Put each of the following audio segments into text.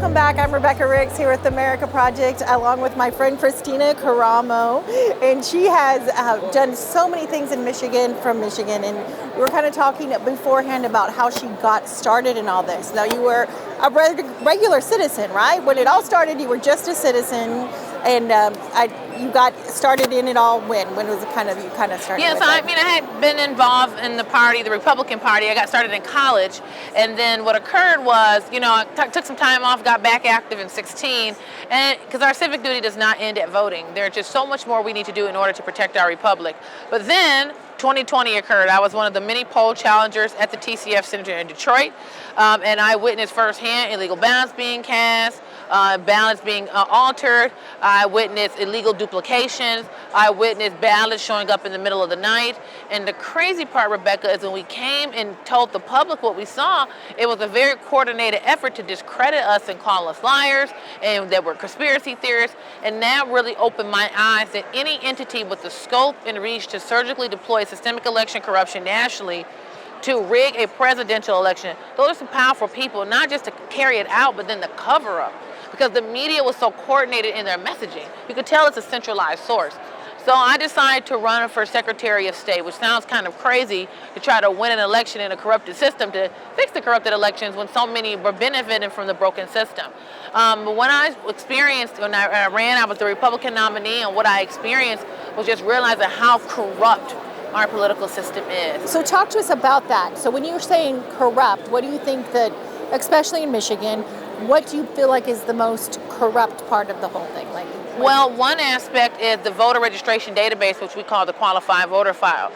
welcome back. I'm Rebecca Ricks here at the America Project, along with my friend Kristina Karamo, and she has done so many things in Michigan, from Michigan, and we were kind of talking beforehand about how she got started in all this. Now, you were a regular citizen, right? When it all started, you were just a citizen, and you got started in it all when was it you kind of started? Yes, I had been involved in the party, the Republican Party. I got started in college, and then what occurred was, I took some time off, got back active in 16, and because our civic duty does not end at voting. There's just so much more we need to do in order to protect our republic. But then 2020 occurred. I was one of the many poll challengers at the TCF Center in Detroit, and I witnessed firsthand illegal ballots being cast, ballots being altered. I witnessed illegal duplications. I witnessed ballots showing up in the middle of the night. And the crazy part, Rebecca, is when we came and told the public what we saw, it was a very coordinated effort to discredit us and call us liars, and that we're conspiracy theorists. And that really opened my eyes that any entity with the scope and reach to surgically deploy systemic election corruption nationally to rig a presidential election, those are some powerful people, not just to carry it out, but then the cover up. Because the media was so coordinated in their messaging. You could tell it's a centralized source. So I decided to run for Secretary of State, which sounds kind of crazy to try to win an election in a corrupted system, to fix the corrupted elections when so many were benefiting from the broken system. But when I ran, I was the Republican nominee, and what I experienced was just realizing how corrupt our political system is. So talk to us about that. So when you're saying corrupt, what do you think that, especially in Michigan, what do you feel like is the most corrupt part of the whole thing? Well, one aspect is the voter registration database, which we call the qualified voter file.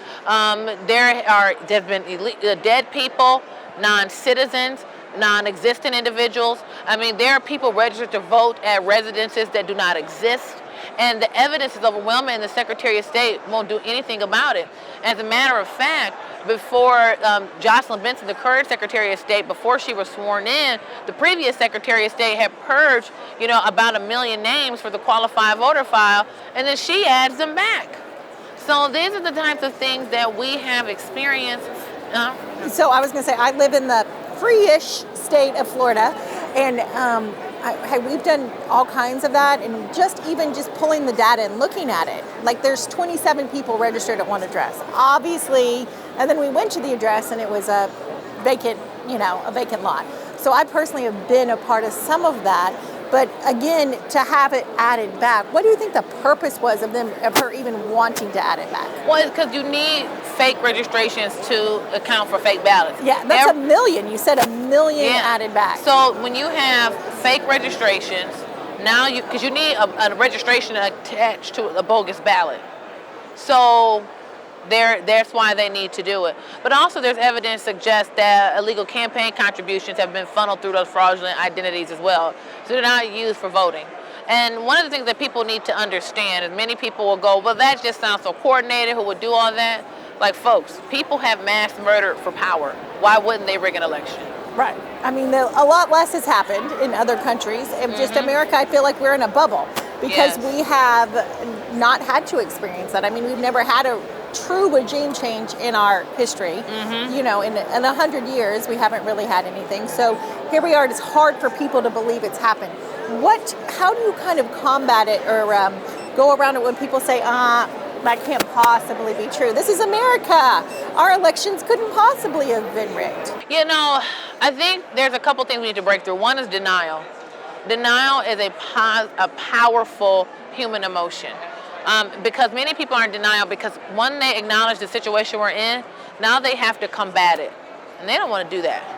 There have been dead people, non-citizens, non-existent individuals. There are people registered to vote at residences that do not exist. And the evidence is overwhelming, and the Secretary of State won't do anything about it. As a matter of fact, before Jocelyn Benson, the current Secretary of State, before she was sworn in, the previous Secretary of State had purged, about 1 million names for the qualified voter file, and then she adds them back. So these are the types of things that we have experienced. So I was going to say, I live in the free-ish state of Florida, and we've done all kinds of that, and just pulling the data and looking at it, there's 27 people registered at one address, obviously, and then we went to the address and it was a vacant lot. So I personally have been a part of some of that, but again, to have it added back, what do you think the purpose was of her even wanting to add it back? Well, it's because you need fake registrations to account for fake ballots. Yeah, that's 1 million. You said 1 million added back. So when you have fake registrations, now because you need a registration attached to a bogus ballot. So that's why they need to do it. But also there's evidence suggests that illegal campaign contributions have been funneled through those fraudulent identities as well. So they're not used for voting. And one of the things that people need to understand is many people will go, well, that just sounds so coordinated, who would do all that? Folks, people have mass murdered for power. Why wouldn't they rig an election? Right. A lot less has happened in other countries. And just America, I feel like we're in a bubble because we have not had to experience that. We've never had a true regime change in our history. In 100 years, we haven't really had anything. So here we are. It's hard for people to believe it's happened. How do you kind of combat it or go around it when people say, that can't possibly be true? This is America. Our elections couldn't possibly have been rigged. I think there's a couple things we need to break through. One is denial. Denial is a powerful human emotion. Because many people are in denial because when they acknowledge the situation we're in, now they have to combat it. And they don't want to do that.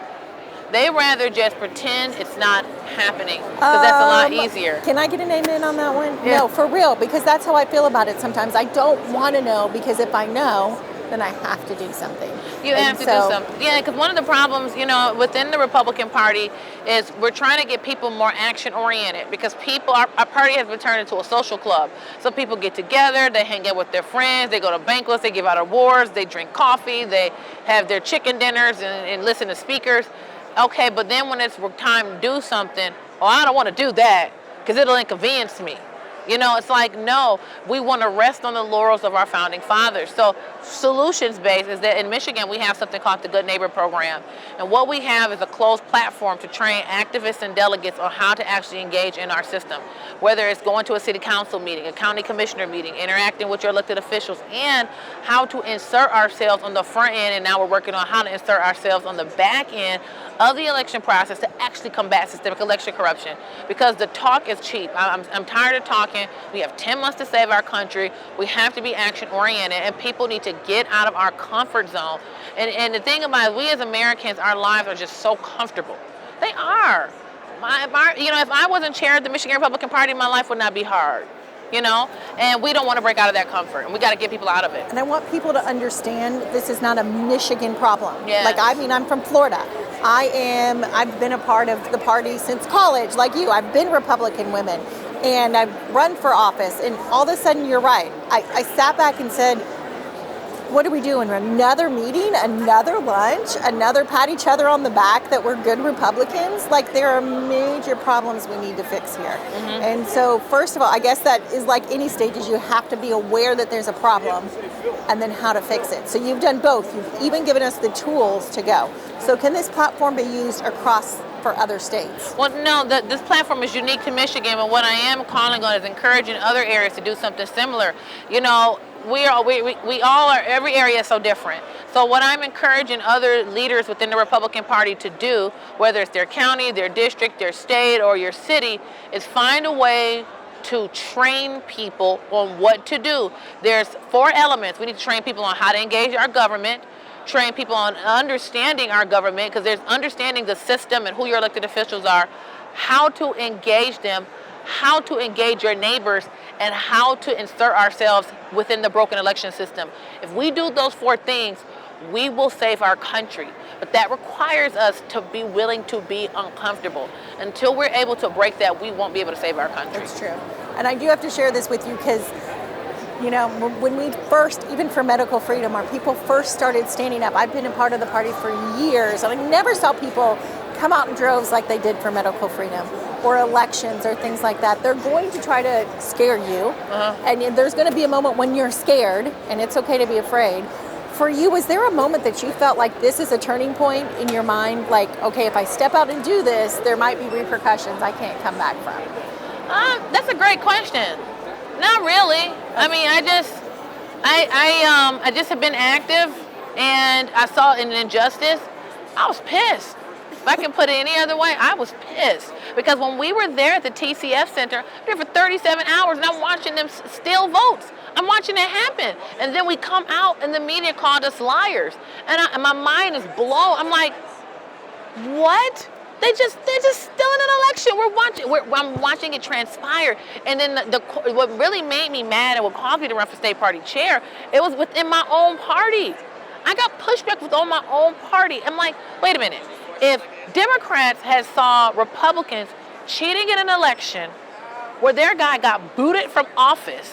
They rather just pretend it's not happening because that's a lot easier. Can I get an amen on that one? Yeah. No, for real, because that's how I feel about it sometimes. I don't want to know because if I know, then I have to do something. You have to do something. Yeah, because one of the problems, within the Republican Party is we're trying to get people more action-oriented because our party has been turned into a social club. So people get together, they hang out with their friends, they go to banquets, they give out awards, they drink coffee, they have their chicken dinners and listen to speakers. Okay, but then when it's time to do something, I don't want to do that because it'll inconvenience me. It's like, no, we want to rest on the laurels of our founding fathers. So solutions-based is that in Michigan, we have something called the Good Neighbor Program. And what we have is a closed platform to train activists and delegates on how to actually engage in our system, whether it's going to a city council meeting, a county commissioner meeting, interacting with your elected officials, and how to insert ourselves on the front end. And now we're working on how to insert ourselves on the back end of the election process to actually combat systemic election corruption, because the talk is cheap. I'm tired of talking. We have 10 months to save our country. We have to be action oriented, and people need to get out of our comfort zone. And the thing about it, we as Americans, our lives are just so comfortable. They are. If I wasn't chair of the Michigan Republican Party, my life would not be hard. And we don't want to break out of that comfort, and we got to get people out of it. And I want people to understand this is not a Michigan problem. Yes. I'm from Florida. I've been a part of the party since college, like you. I've been Republican women, and I've run for office, and all of a sudden, you're right. I sat back and said, what are we doing? Another meeting, another lunch, another pat each other on the back that we're good Republicans? There are major problems we need to fix here. Mm-hmm. And so, first of all, I guess that is like any stages, you have to be aware that there's a problem and then how to fix it. So you've done both. You've even given us the tools to go. So can this platform be used across for other states? Well, no, this platform is unique to Michigan, but what I am calling on is encouraging other areas to do something similar. We all are, every area is so different. So what I'm encouraging other leaders within the Republican Party to do, whether it's their county, their district, their state, or your city, is find a way to train people on what to do. There's 4 elements. We need to train people on how to engage our government, train people on understanding our government, because there's understanding the system and who your elected officials are, how to engage them, how to engage your neighbors, and how to insert ourselves within the broken election system. If we do those 4 things, we will save our country. But that requires us to be willing to be uncomfortable. Until we're able to break that, we won't be able to save our country. That's true. And I do have to share this with you because, when we first, even for medical freedom, our people first started standing up. I've been a part of the party for years, and I never saw people come out in droves like they did for medical freedom or elections or things like that. They're going to try to scare you, and there's going to be a moment when you're scared, and it's okay to be afraid. For you, was there a moment that you felt like this is a turning point in your mind? Like, okay, if I step out and do this, there might be repercussions I can't come back from. That's a great question. Not really. I mean, I just have been active, and I saw an injustice. I was pissed. If I can put it any other way, I was pissed. Because when we were there at the TCF Center, we were there for 37 hours, and I'm watching them steal votes. I'm watching it happen. And then we come out, and the media called us liars. And my mind is blown. I'm like, what? They're just stealing an election. I'm watching it transpire. And then what really made me mad and what caused me to run for state party chair, it was within my own party. I got pushback within my own party. I'm like, wait a minute. If Democrats had saw Republicans cheating in an election where their guy got booted from office,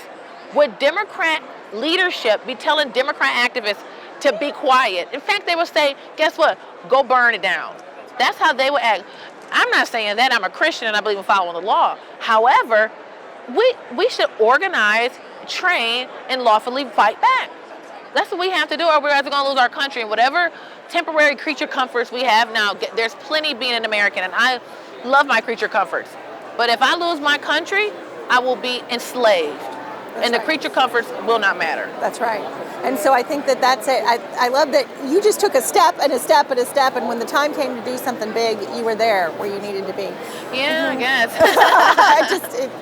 would Democrat leadership be telling Democrat activists to be quiet? In fact, they would say, guess what? Go burn it down. That's how they would act. I'm not saying that. I'm a Christian and I believe in following the law. However, we should organize, train, and lawfully fight back. That's what we have to do, or we're going to lose our country. And whatever temporary creature comforts we have now, there's plenty being an American, and I love my creature comforts. But if I lose my country, I will be enslaved. And the creature comforts will not matter. That's right. And so I think that's it. I love that you just took a step and a step and a step, and when the time came to do something big, you were there where you needed to be. Yeah, I guess.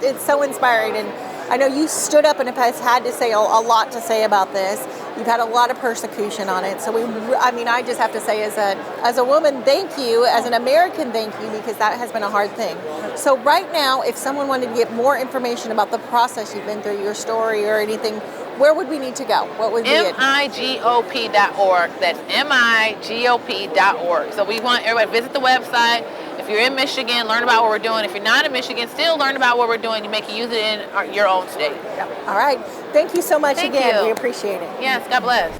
It's so inspiring. And I know you stood up and have had to say a lot to say about this. You've had a lot of persecution on it. So I just have to say as a woman, thank you. As an American, thank you, because that has been a hard thing. So right now, if someone wanted to get more information about the process you've been through, your story or anything, where would we need to go? What would be it? MIGOP.org. That's MIGOP.org. So we want everybody to visit the website. If you're in Michigan, learn about what we're doing. If you're not in Michigan, still learn about what we're doing. You can use it in your own state. Yep. All right. Thank you so much again. You. We appreciate it. Yes, God bless.